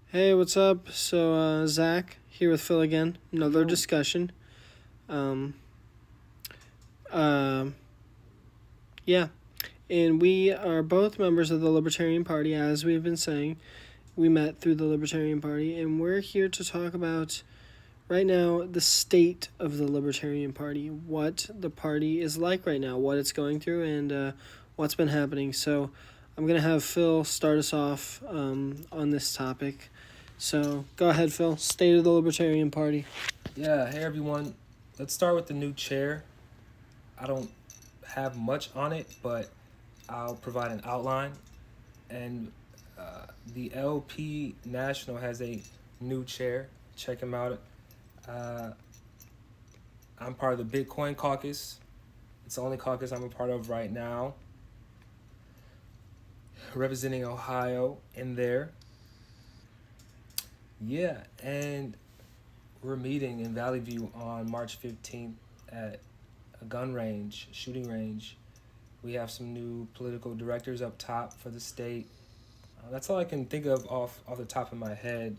Hey, what's up? Zach here with Phil again. Another Yo. discussion. Um, uh, yeah, and we are both members of the Libertarian Party, as we've been saying. We met through the Libertarian Party, and we're here to talk about right now the state of the Libertarian Party, what the party is like right now, what it's going through, and what's been happening. So, I'm gonna have Phil start us off on this topic. So go ahead, Phil. State of the Libertarian Party. Yeah, hey everyone. Let's start with the new chair. I don't have much on it, but I'll provide an outline. And the LP National has a new chair. Check him out. Uh, I'm part of the Bitcoin caucus. It's the only caucus I'm a part of right now, representing Ohio in there. Yeah, and we're meeting in Valley View on March 15th at a gun range, shooting range. We have some new political directors up top for the state. That's all I can think of off the top of my head,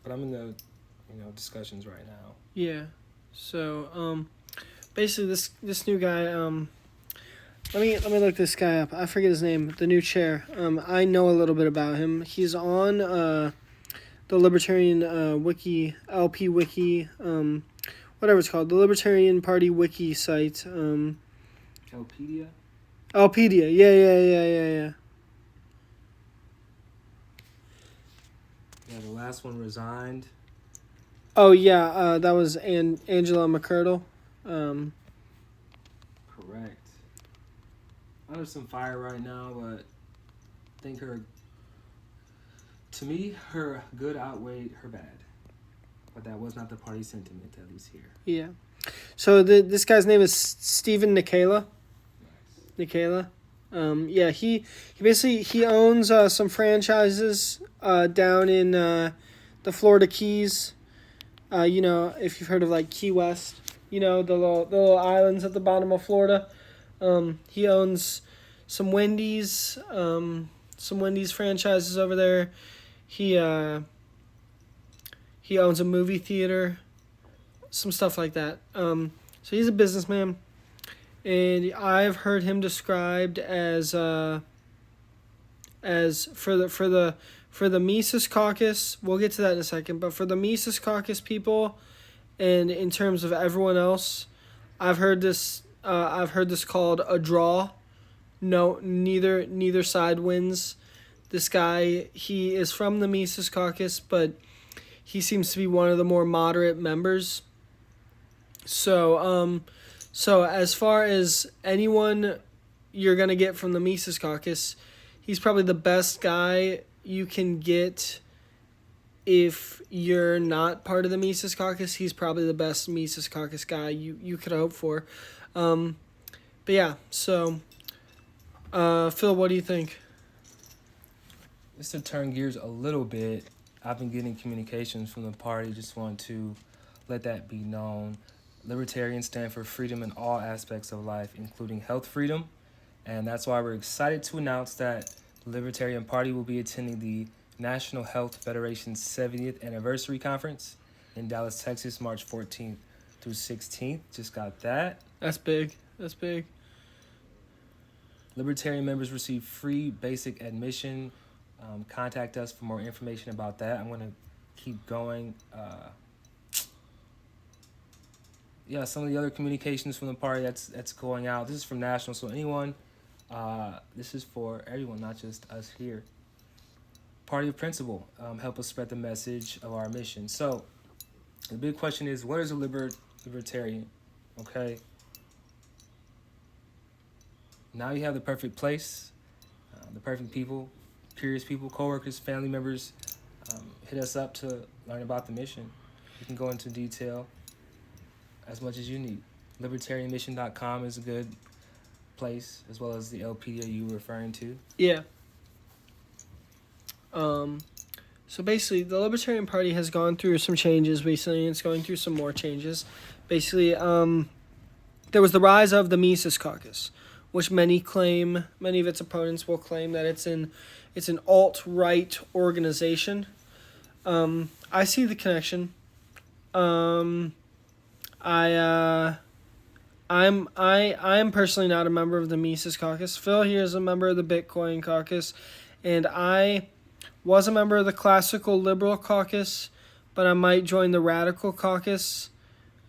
but I'm in the discussions right now. Yeah. So basically this new guy let me look this guy up. I forget his name. The new chair. I know a little bit about him. He's on the Libertarian Wiki, LP Wiki, whatever it's called, the Libertarian Party Wiki site. Calpedia? Alpedia. Yeah. Yeah, the last one resigned. Oh yeah, that was Angela McCurdle. Correct. Under some fire right now, but I think to me, her good outweighed her bad. But that was not the party sentiment, at least here. Yeah. So this guy's name is Stephen Nikela. Nikela. Yeah, he basically he owns some franchises down in the Florida Keys. If you've heard of like Key West, the little islands at the bottom of Florida. He owns some Wendy's franchises over there. He owns a movie theater, some stuff like that. So he's a businessman, and I've heard him described as for the Mises Caucus. We'll get to that in a second, but for the Mises Caucus people, and in terms of everyone else, I've heard this. I've heard this called a draw. No, neither side wins. This guy, he is from the Mises Caucus, but he seems to be one of the more moderate members. So as far as anyone you're gonna get from the Mises Caucus, he's probably the best guy you can get. If you're not part of the Mises Caucus, he's probably the best Mises Caucus guy you could hope for. But yeah, so Phil, what do you think? Just to turn gears a little bit, I've been getting communications from the party. Just want to let that be known. Libertarians stand for freedom in all aspects of life, including health freedom. And that's why we're excited to announce that the Libertarian Party will be attending the National Health Federation's 70th Anniversary Conference in Dallas, Texas, March 14th through 16th. Just got that. That's big. Libertarian members receive free basic admission. Contact us for more information about that. I'm going to keep going. Some of the other communications from the party that's going out. This is from National, so anyone, this is for everyone, not just us here. Party of principle, help us spread the message of our mission. So the big question is, what is a libertarian? Okay. Now you have the perfect place, the perfect people, curious people, coworkers, family members. Hit us up to learn about the mission. We can go into detail as much as you need. Libertarianmission.com is a good place, as well as the LP you were referring to. Yeah. So basically, the Libertarian Party has gone through some changes recently, and it's going through some more changes. Basically, there was the rise of the Mises Caucus, which many of its opponents will claim that it's an alt-right organization. I see the connection. Um, I'm personally not a member of the Mises Caucus. Phil here is a member of the Bitcoin Caucus, and I was a member of the Classical Liberal Caucus, but I might join the Radical Caucus.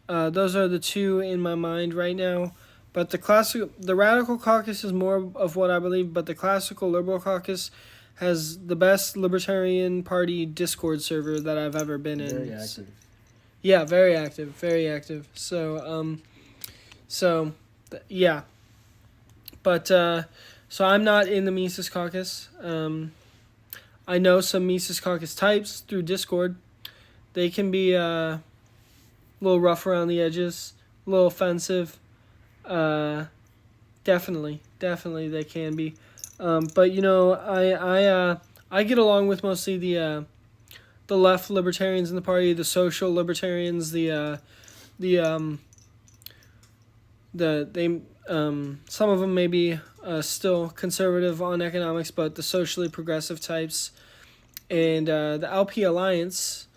Those are the two in my mind right now. But the Radical Caucus is more of what I believe, but the Classical Liberal Caucus has the best Libertarian Party Discord server that I've ever been in. Very active. Yeah, very active, very active. Yeah. But so I'm not in the Mises Caucus. I know some Mises Caucus types through Discord. They can be a little rough around the edges, a little offensive. Definitely they can be. But I get along with mostly the left libertarians in the party, the social libertarians, some of them may be still conservative on economics, but the socially progressive types, and the LP Alliance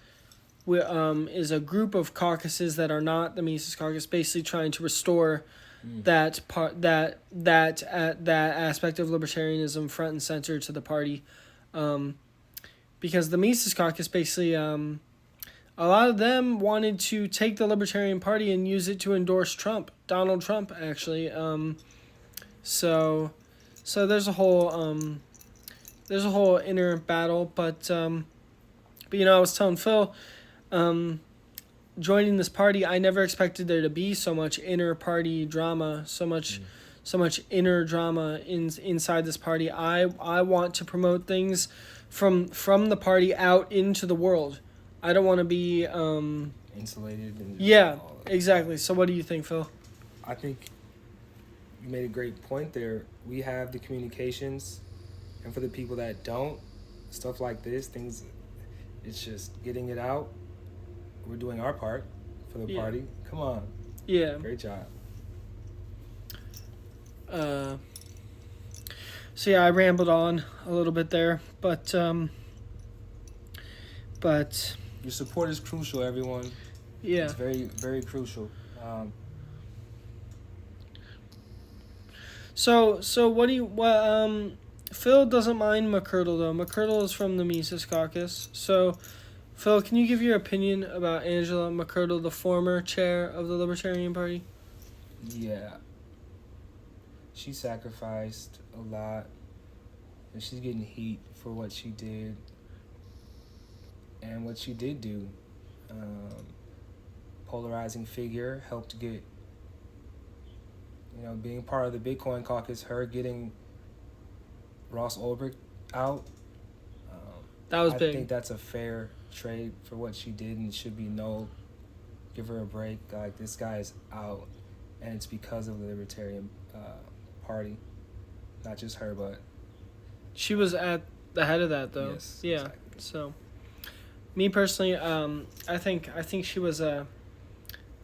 is a group of caucuses that are not the Mises Caucus, basically trying to restore that aspect of libertarianism front and center to the party, because the Mises Caucus basically a lot of them wanted to take the Libertarian Party and use it to endorse Donald Trump, actually. So there's a whole inner battle, but I was telling Phil, joining this party, I never expected there to be so much inner party drama, so much inner drama inside this party. I want to promote things from the party out into the world. I don't want to be insulated. Yeah, exactly. So what do you think, Phil? I think you made a great point there. We have the communications, and for the people that don't, stuff like this, it's just getting it out. We're doing our part for the party. Come on. Yeah. Great job. So yeah, I rambled on a little bit there, but your support is crucial, everyone. Yeah. It's very, very crucial. So Phil doesn't mind McCurdle though. McCurdle is from the Mises Caucus. So Phil, can you give your opinion about Angela McCurdle, the former chair of the Libertarian Party? Yeah. She sacrificed a lot, and she's getting heat for what she did and what she did do. Polarizing figure, helped get, being part of the Bitcoin Caucus, her getting Ross Ulbricht out. That was big. I think that's a fair trade for what she did, and it should be no. Give her a break. Like, this guy is out, and it's because of the Libertarian Party, not just her, but she was at the head of that though. Yes, yeah. Exactly. So, me personally, I think she was I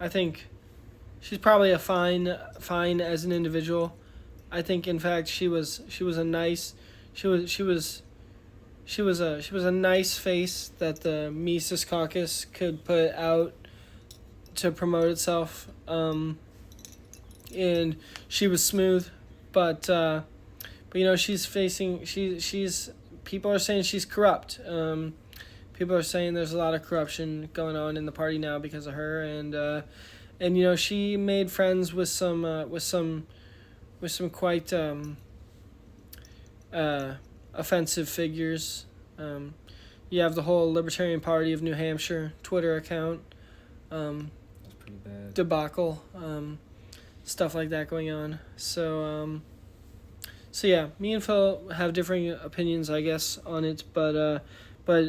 think she's probably a fine as an individual. I think in fact she was a nice face that the Mises Caucus could put out to promote itself. And she was smooth, but she's people are saying she's corrupt. People are saying there's a lot of corruption going on in the party now because of her, and she made friends with some quite offensive figures. You have the whole Libertarian Party of New Hampshire Twitter account. That's pretty bad. Debacle, stuff like that going on. So yeah, me and Phil have differing opinions, I guess, on it, but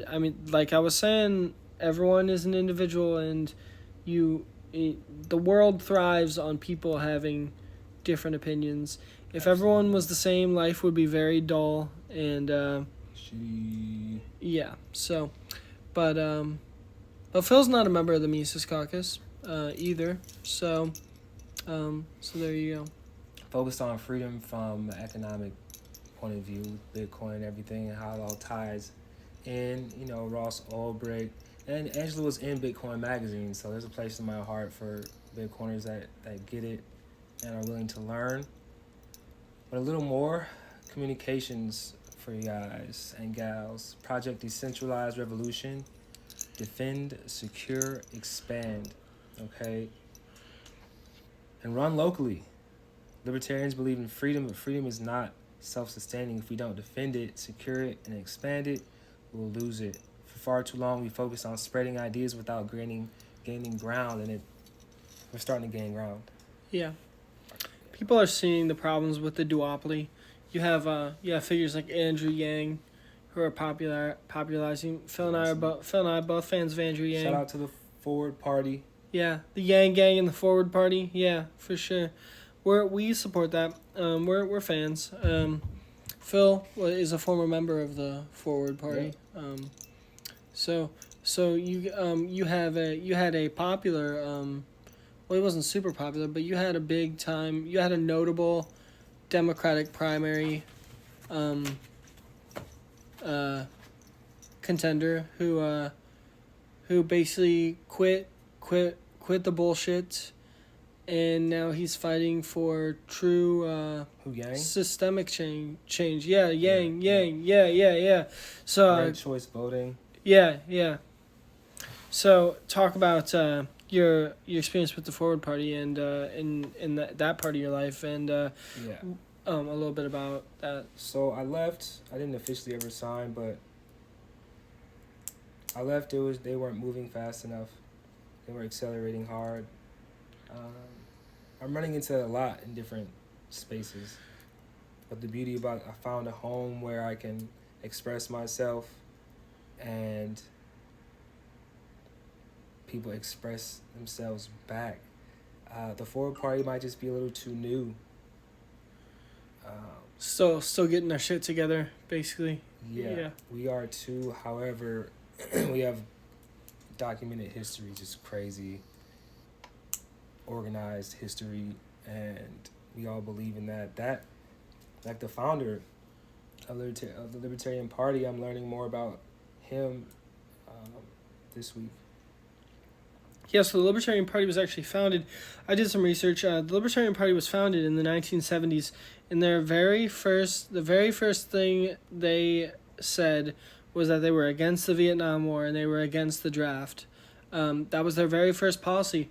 I mean, like I was saying, everyone is an individual, and the world thrives on people having different opinions. If everyone was the same, life would be very dull, and Shitty. yeah. So, but Phil's not a member of the Mises Caucus either. So there you go. Focused on freedom from the economic point of view, Bitcoin, everything, and how it all ties in, Ross Ulbricht. And Angela was in Bitcoin Magazine, so there's a place in my heart for Bitcoiners that get it and are willing to learn. But a little more communications for you guys and gals. Project Decentralized Revolution. Defend, secure, expand. Okay? And run locally. Libertarians believe in freedom, but freedom is not self-sustaining. If we don't defend it, secure it, and expand it, we'll lose it. For far too long, we focus on spreading ideas without gaining ground, and we're starting to gain ground. Yeah. People are seeing the problems with the duopoly. You have figures like Andrew Yang, who are popularizing. Phil and I are both fans of Andrew Yang. Shout out to the Forward Party. Yeah, the Yang Gang and the Forward Party. Yeah, for sure. We support that. We're fans. Phil is a former member of the Forward Party. Yeah. So you had a popular. Well, he wasn't super popular, but you had a notable Democratic primary contender who basically quit the bullshit, and now he's fighting for true Yang? systemic change. Yeah, Yang. So Right choice voting. yeah. So talk about your experience with the Forward Party and in that part of your life, and a little bit about that. So I left. I didn't officially ever sign, but I left. They weren't moving fast enough. They were accelerating hard. I'm running into a lot in different spaces, but the beauty about I found a home where I can express myself, and people express themselves back. The Forward Party might just be a little too new. Still getting our shit together, basically. Yeah, we are too. However, we have documented history, just crazy, organized history, and we all believe in that. That, like the founder of the Libertarian Party, I'm learning more about him this week. Yeah, so the Libertarian Party was actually founded. I did some research. The Libertarian Party was founded in the 1970s, and the very first thing they said was that they were against the Vietnam War and they were against the draft. That was their very first policy,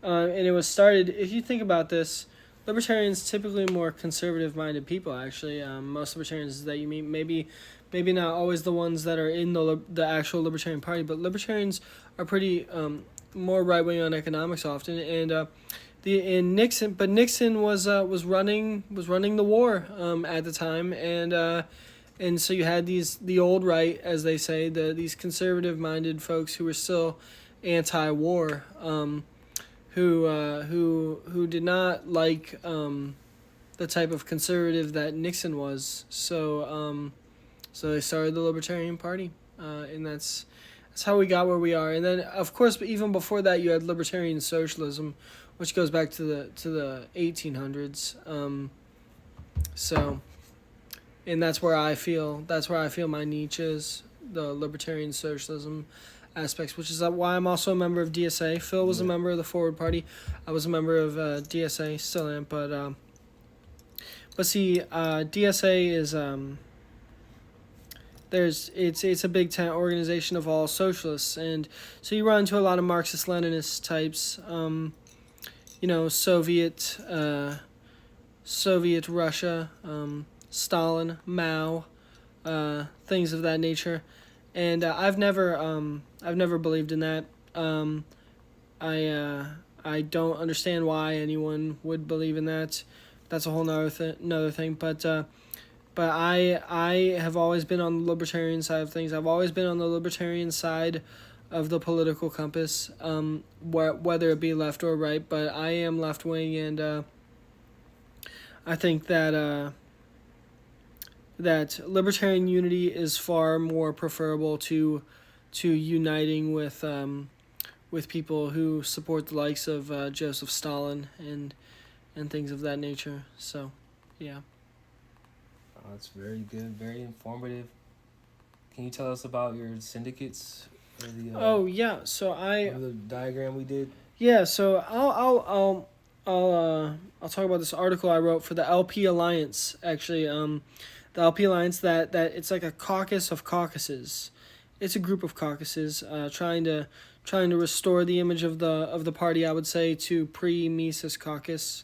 and it was started. If you think about this, libertarians typically more conservative-minded people. Actually, most libertarians that you meet, maybe not always the ones that are in the actual Libertarian Party, but libertarians are pretty more right-wing on economics often, and Nixon was running the war at the time, and so you had the old right, as they say, these conservative-minded folks who were still anti-war, who did not like the type of conservative that Nixon was. So they started the Libertarian Party, and that's how we got where we are. And then, of course, even before that, you had libertarian socialism, which goes back to the 1800s. And that's where I feel my niche is, the libertarian socialism aspects, which is why I'm also a member of DSA. Phil was a member of the Forward Party. I was a member of DSA, still am, but see, DSA is it's a big tent organization of all socialists, and so you run into a lot of Marxist-Leninist types, Soviet Russia, Stalin, Mao, things of that nature, and I've never believed in that. I don't understand why anyone would believe in that. That's a whole another thing, but I have always been on the libertarian side of things. I've always been on the libertarian side of the political compass, whether it be left or right, but I am left-wing, and I think that libertarian unity is far more preferable to uniting with people who support the likes of Joseph Stalin and things of that nature. So, yeah. It's very good, very informative. Can you tell us about your syndicates or the Oh yeah, so or the diagram we did? yeah, so I'll talk about this article I wrote for the LP Alliance. Actually, the LP Alliance, that it's like a caucus of caucuses. It's a group of caucuses trying to restore the image of the party. I would say to pre-Mises caucus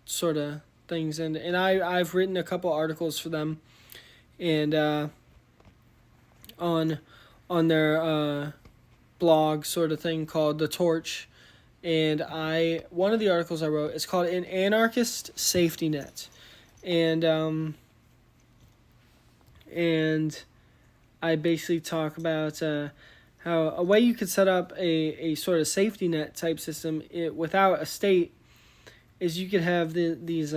sort of things, and I've written a couple articles for them, and on their blog sort of thing called The Torch. And one of the articles I wrote is called An Anarchist Safety Net. And I basically talk about how a way you could set up a sort of safety net type system without a state is you could have these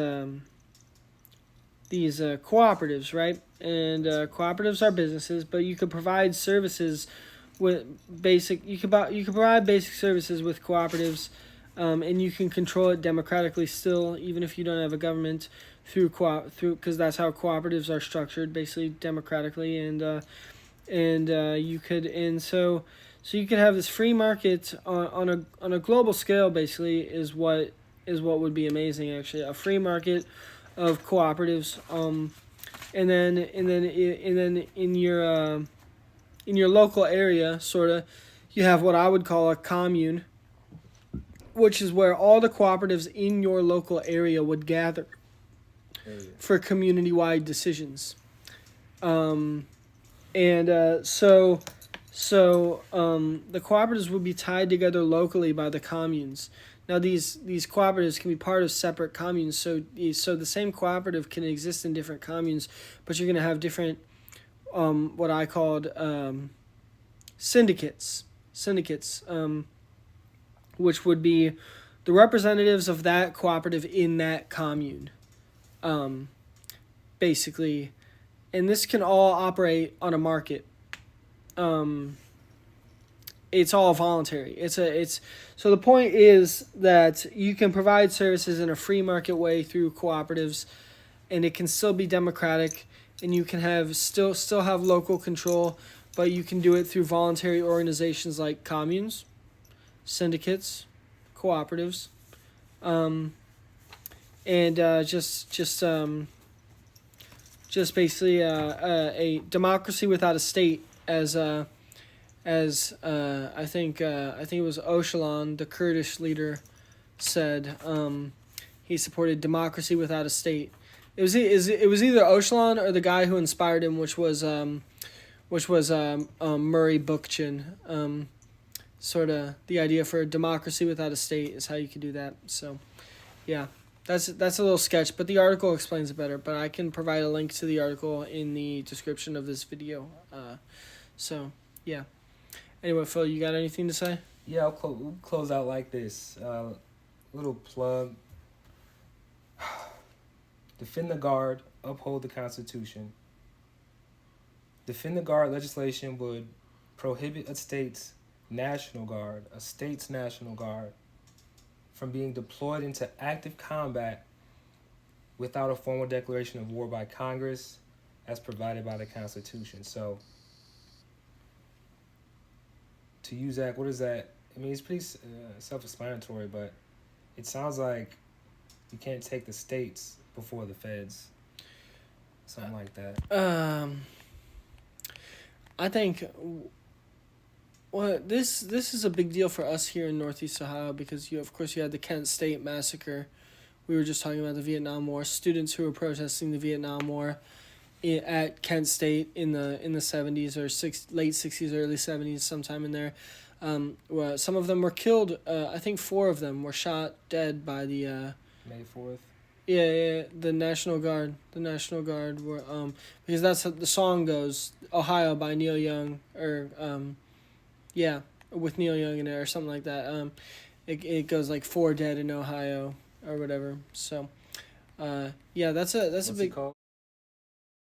cooperatives, right? And cooperatives are businesses, but you could provide services with you could provide basic services with cooperatives, and you can control it democratically still, even if you don't have a government through because that's how cooperatives are structured, basically democratically, and you could so you could have this free market on a global scale. Basically, is what would be amazing. Actually, a free market of cooperatives, and then in your local area, sort of, you have what I would call a commune, which is where all the cooperatives in your local area would gather for community-wide decisions. So the cooperatives would be tied together locally by the communes. Now these cooperatives can be part of separate communes, so the same cooperative can exist in different communes, but you're going to have different what I called syndicates, which would be the representatives of that cooperative in that commune, basically, and this can all operate on a market. It's all voluntary. So the point is that you can provide services in a free market way through cooperatives, and it can still be democratic, and you can have still have local control, but you can do it through voluntary organizations like communes, syndicates, cooperatives, and just basically a democracy without a state, as I think it was Öcalan, the Kurdish leader, said. He supported democracy without a state. It was either Öcalan or the guy who inspired him, which was Murray Bookchin. Sort of the idea for a democracy without a state is how you could do that. So, yeah, that's a little sketch, but the article explains it better. But I can provide a link to the article in the description of this video. So, yeah. Anyway, Phil, you got anything to say? Yeah, we'll close out like this. Little plug. Defend the Guard, uphold the Constitution. Defend the Guard legislation would prohibit a state's National Guard, from being deployed into active combat without a formal declaration of war by Congress as provided by the Constitution. So, to use that, what is that? I mean, it's pretty self-explanatory, but it sounds like you can't take the states before the feds. Something like that. I think... Well, this is a big deal for us here in Northeast Ohio because you had the Kent State massacre. We were just talking about the Vietnam War. Students who were protesting the Vietnam War at Kent State in the 70s or late 60s, early 70s, sometime in there. Some of them were killed. I think 4 of them were shot dead by the May 4th. Yeah, the National Guard. The National Guard were because that's how the song goes. Ohio by Neil Young, or yeah, with Neil Young in it or something like that. It goes like 4 dead in Ohio or whatever. So, yeah, that's a What's big. it called?